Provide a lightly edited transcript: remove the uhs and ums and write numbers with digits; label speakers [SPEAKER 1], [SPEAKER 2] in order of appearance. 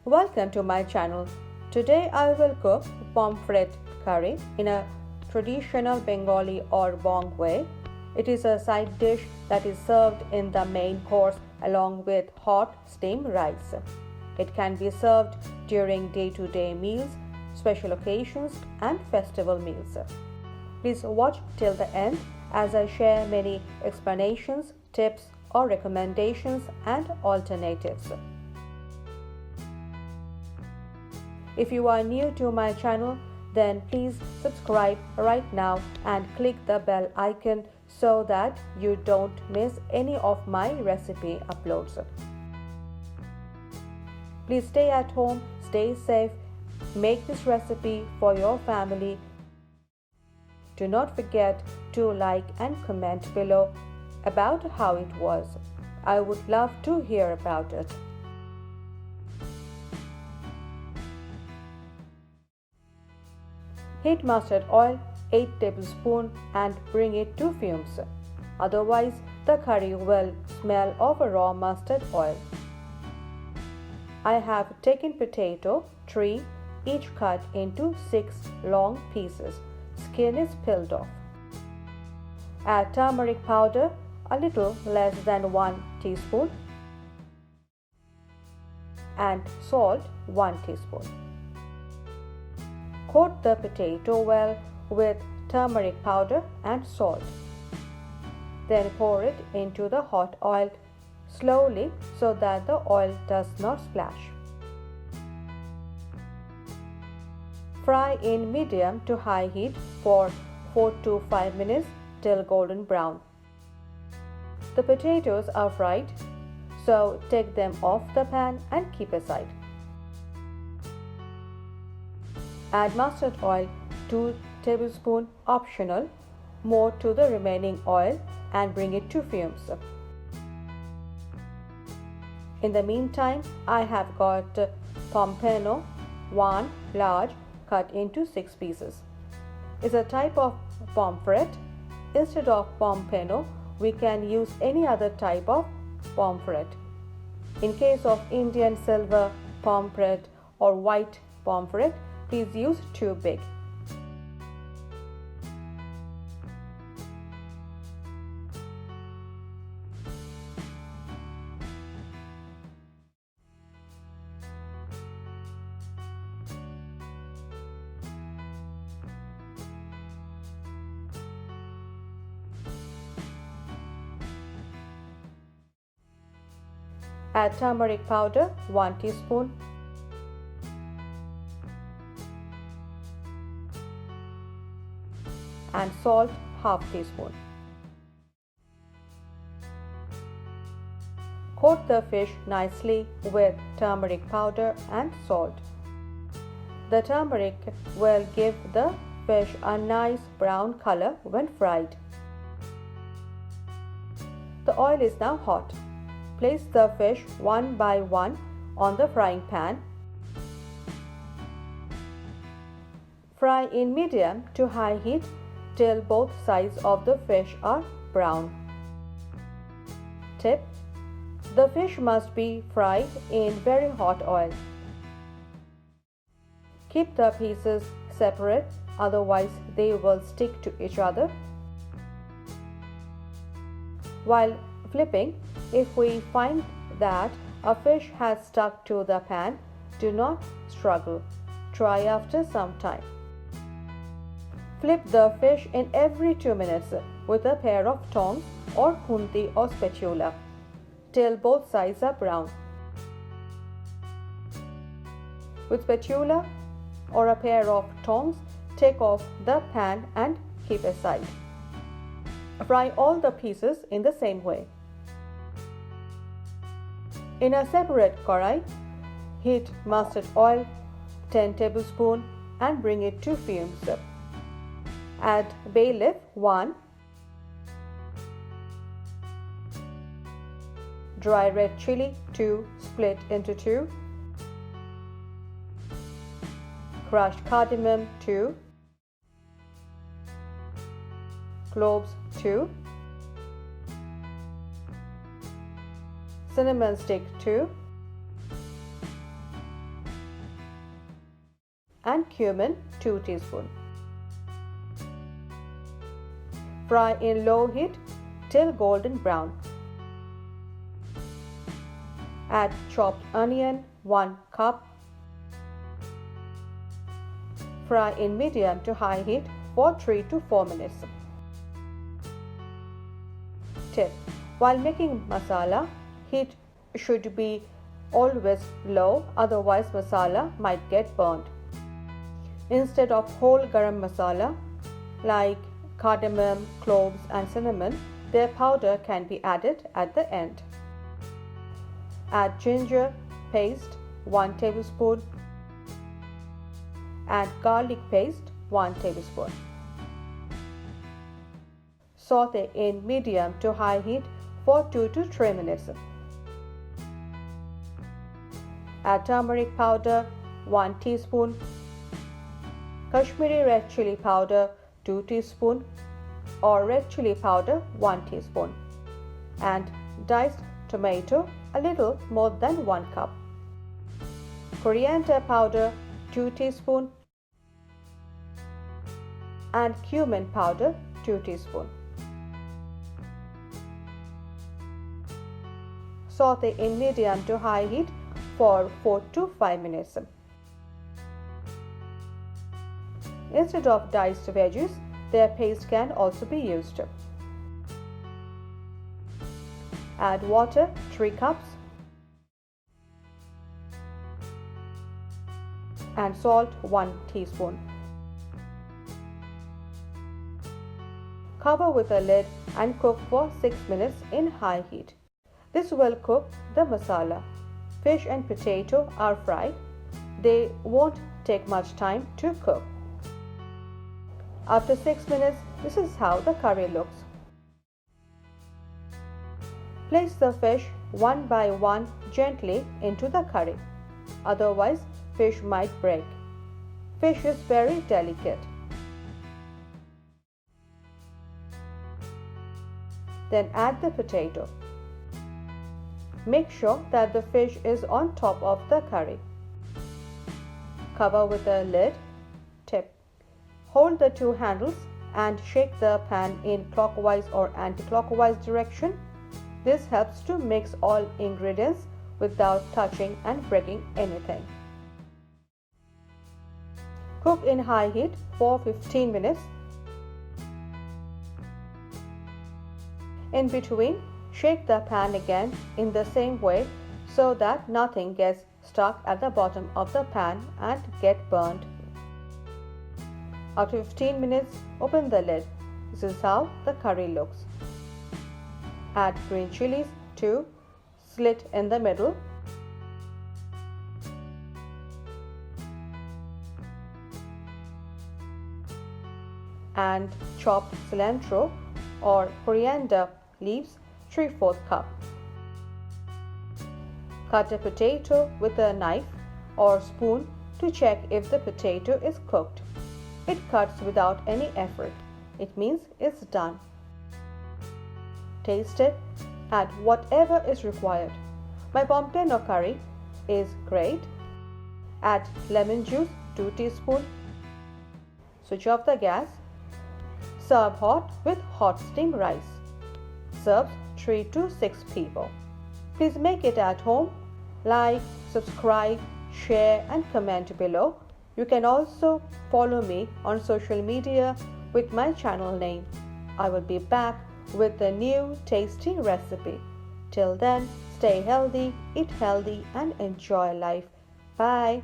[SPEAKER 1] Welcome to my channel. Today I will cook Pomfret curry in a traditional Bengali or Bong way. It is a side dish that is served in the main course along with hot steamed rice. It can be served during day-to-day meals, special occasions and festival meals. Please watch till the end as I share many explanations, tips or recommendations and alternatives. If you are new to my channel, then please subscribe right now and click the bell icon so that you don't miss any of my recipe uploads. Please stay at home, stay safe, make this recipe for your family. Do not forget to like and comment below about how it was. I would love to hear about it. Heat mustard oil 8 tablespoons and bring it to fumes. Otherwise, the curry will smell of a raw mustard oil. I have taken potato 3, each cut into 6 long pieces. Skin is peeled off. Add turmeric powder a little less than 1 teaspoon and salt 1 teaspoon. Coat the potato well with turmeric powder and salt. Then pour it into the hot oil slowly so that the oil does not splash. Fry in medium to high heat for 4 to 5 minutes till golden brown. The potatoes are fried, so take them off the pan and keep aside. Add mustard oil 2 tablespoons optional more to the remaining oil and bring it to fumes. In the meantime, I have got Pompeno 1 large cut into 6 pieces. It's a type of pomfret. Instead of Pompeno, we can use any other type of pomfret. In case of Indian silver pomfret or white pomfret, please use too big. Add turmeric powder 1 teaspoon. And salt half teaspoon. Coat the fish nicely with turmeric powder and salt. The turmeric will give the fish a nice brown color when fried. The oil is now hot. Place the fish one by one on the frying pan. Fry in medium to high heat till both sides of the fish are brown. Tip: the fish must be fried in very hot oil. Keep the pieces separate, otherwise they will stick to each other. While flipping, if we find that a fish has stuck to the pan, do not struggle. Try after some time. Flip the fish in every 2 minutes with a pair of tongs or khunti or spatula till both sides are brown. With spatula or a pair of tongs, take off the pan and keep aside. Fry all the pieces in the same way. In a separate karai, heat mustard oil 10 tablespoons and bring it to fumes. Add bay leaf 1, dry red chilli 2 split into 2, crushed cardamom 2, cloves 2, cinnamon stick 2, and cumin 2 teaspoons. Fry in low heat till golden brown. Add chopped onion 1 cup. Fry in medium to high heat for 3 to 4 minutes. Tip: while making masala, heat should be always low, otherwise masala might get burnt. Instead of whole garam masala like cardamom, cloves and cinnamon, their powder can be added at the end. Add ginger paste 1 tablespoon. Add garlic paste 1 tablespoon. Saute in medium to high heat for 2 to 3 minutes. Add turmeric powder 1 teaspoon, Kashmiri red chilli powder 2 teaspoon or red chilli powder 1 teaspoon, and diced tomato a little more than 1 cup. Coriander powder 2 teaspoon and cumin powder 2 teaspoon. Saute in medium to high heat for 4 to 5 minutes. Instead of diced veggies, their paste can also be used. Add water 3 cups and salt 1 teaspoon. Cover with a lid and cook for 6 minutes in high heat. This will cook the masala. Fish and potato are fried. They won't take much time to cook. After 6 minutes, this is how the curry looks. Place the fish one by one gently into the curry. Otherwise, fish might break. Fish is very delicate. Then add the potato. Make sure that the fish is on top of the curry. Cover with a lid. Tip: hold the 2 handles and shake the pan in clockwise or anti-clockwise direction. This helps to mix all ingredients without touching and breaking anything. Cook in high heat for 15 minutes. In between, shake the pan again in the same way so that nothing gets stuck at the bottom of the pan and get burned. After 15 minutes, open the lid. This is how the curry looks. Add green chilies 2, slit in the middle. And chopped cilantro or coriander leaves 3/4 cup. Cut a potato with a knife or spoon to check if the potato is cooked. It cuts without any effort. It means it's done. Taste it, add whatever is required. My Pompeno curry is great. Add lemon juice 2 teaspoons. Switch off the gas. Serve hot with hot steamed rice. Serves 3 to 6 people. Please make it at home. Like, subscribe, share and comment below. You can also follow me on social media with my channel name. I will be back with a new tasty recipe. Till then, stay healthy, eat healthy and enjoy life. Bye.